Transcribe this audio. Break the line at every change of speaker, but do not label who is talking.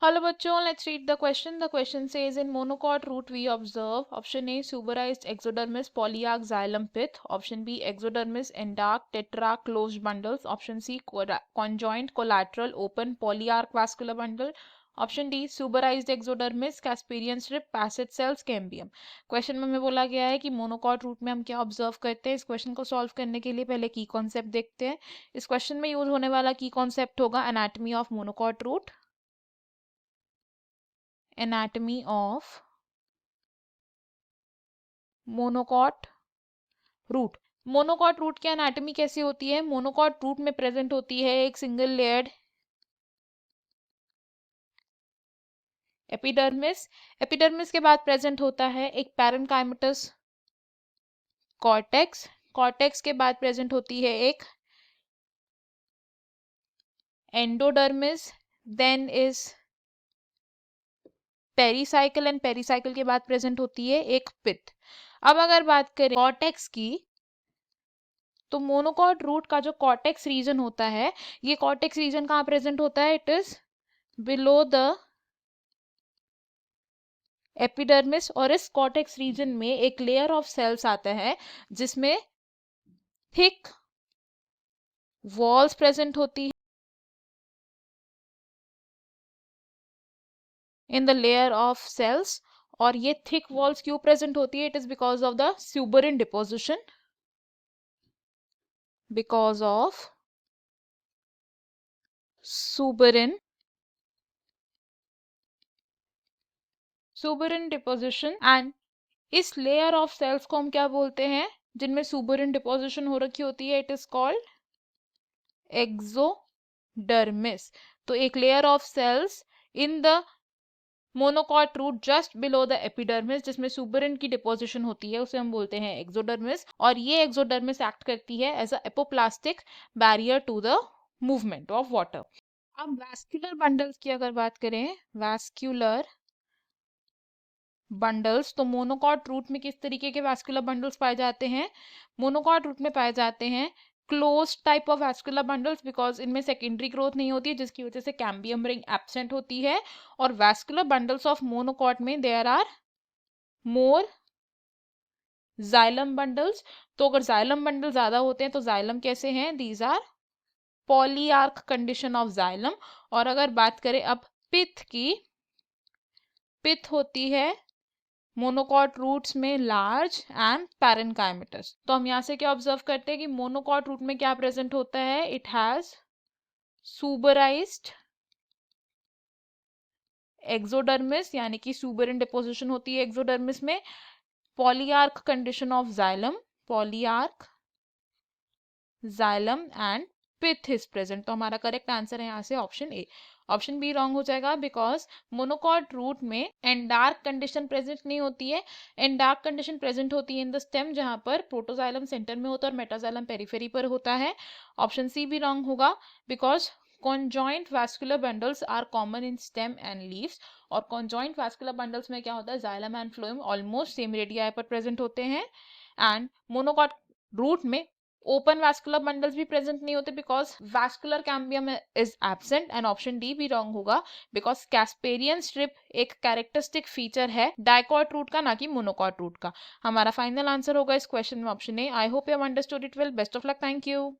Hello बच्चों, let's read the question. The question says in monocot root we observe option A suberized exodermis polyarch xylem pith, option B exodermis endark tetra closed bundles, option C conjoint collateral open polyarch vascular bundle, option D suberized exodermis Casparian strip passage cells cambium. Question में हमें बोला गया है कि monocot root में हम क्या observe करते हैं। इस क्वेश्चन को सॉल्व करने के लिए पहले की कॉन्सेप्ट देखते हैं। इस क्वेश्चन में यूज होने वाला की कॉन्सेप्ट होगा anatomy of monocot root, anatomy of monocot root. Monocot root की एनाटॉमी कैसी होती है? मोनोकॉट रूट में प्रेजेंट होती है एक सिंगल लेयर्ड एपिडर्मिस। एपिडर्मिस के बाद प्रेजेंट होता है एक पैरेन्काइमेटस कॉर्टेक्स। कॉर्टेक्स के बाद प्रेजेंट होती है एक endodermis, then is pericycle and pericycle के बाद प्रेजेंट होती है एक पिथ। अब अगर बात करें कॉर्टेक्स की, तो मोनोकॉट रूट का जो कॉर्टेक्स रीजन होता है, ये कॉर्टेक्स रीजन कहाँ प्रेजेंट होता है? It is below the epidermis. और इस कॉर्टेक्स रीजन में एक लेयर ऑफ सेल्स आता है जिसमें थिक वॉल्स प्रेजेंट होती है in the layer of cells. और ये थिक वॉल्स क्यों प्रेजेंट होती है? It is because of the suberin deposition, because of suberin deposition. And इस लेयर ऑफ सेल्स को हम क्या बोलते हैं जिनमें सुबरिन डिपोजिशन हो रखी होती है? It is called exodermis. तो एक layer of cells in the monocot root just below the epidermis जिसमें सुबरिन की डिपोजिशन होती है, उसे हम बोलते हैं एक्सोडर्मिस। और ये एक्सोडर्मिस एक्ट करती है as a apoplastic barrier to the movement of water. अब वैस्कुलर बंडल्स की अगर बात करें, वैस्कुलर बंडल्स, तो मोनोकॉट रूट में किस तरीके के वैस्कुलर बंडल्स पाए जाते हैं? मोनोकॉट रूट में पाए जाते हैं close type of vascular bundles, because इनमें सेकेंडरी ग्रोथ नहीं होती है जिसकी वजह से कैम्बियम रिंग एब्सेंट होती है। और वैस्कुलर बंडल्स ऑफ मोनोकॉट में there are more xylem bundles. तो अगर जाइलम बंडल ज्यादा होते हैं तो जाइलम कैसे हैं? These are polyarch condition of xylem. और अगर बात करें अब पिथ की, पिथ होती है मोनोकॉट रूट्स में लार्ज एंड पैरेन्काइमेटस। तो हम यहाँ से क्या ऑब्जर्व करते हैं कि मोनोकॉट रूट में क्या प्रेजेंट होता है? इट हैज सुबराइज्ड एक्सोडर्मिस, यानी कि सुबरिन डिपोजिशन होती है एक्सोडर्मिस में। Polyarch condition of xylem, polyarch xylem and pith is present. तो हमारा करेक्ट आंसर है यहाँ से option A. Option B wrong हो जाएगा बिकॉज मोनोकॉट रूट में एंडार्क कंडीशन प्रेजेंट नहीं होती है। एंडार्क कंडीशन प्रेजेंट होती है इन द स्टेम जहां पर प्रोटोजाइलम सेंटर में होता है और मेटाजाइलम पेरिफेरी पर होता है। ऑप्शन सी भी रॉन्ग होगा because conjoint vascular bundles are common in stem and leaves। और conjoint vascular bundles में क्या होता है? xylem and phloem almost same radii पर प्रेजेंट होते हैं। एंड मोनोकॉट रूट में ओपन वैस्कुलर बंडल्स भी प्रेजेंट नहीं होते because vascular cambium is absent. And option D भी रॉन्ग होगा बिकॉज कैस्पेरियन स्ट्रिप एक कैरेक्टरिस्टिक फीचर है डाइकॉट रूट का, ना कि मोनोकॉट रूट का। हमारा फाइनल आंसर होगा इस क्वेश्चन में option A. I hope you have understood it well. Best of luck. Thank you.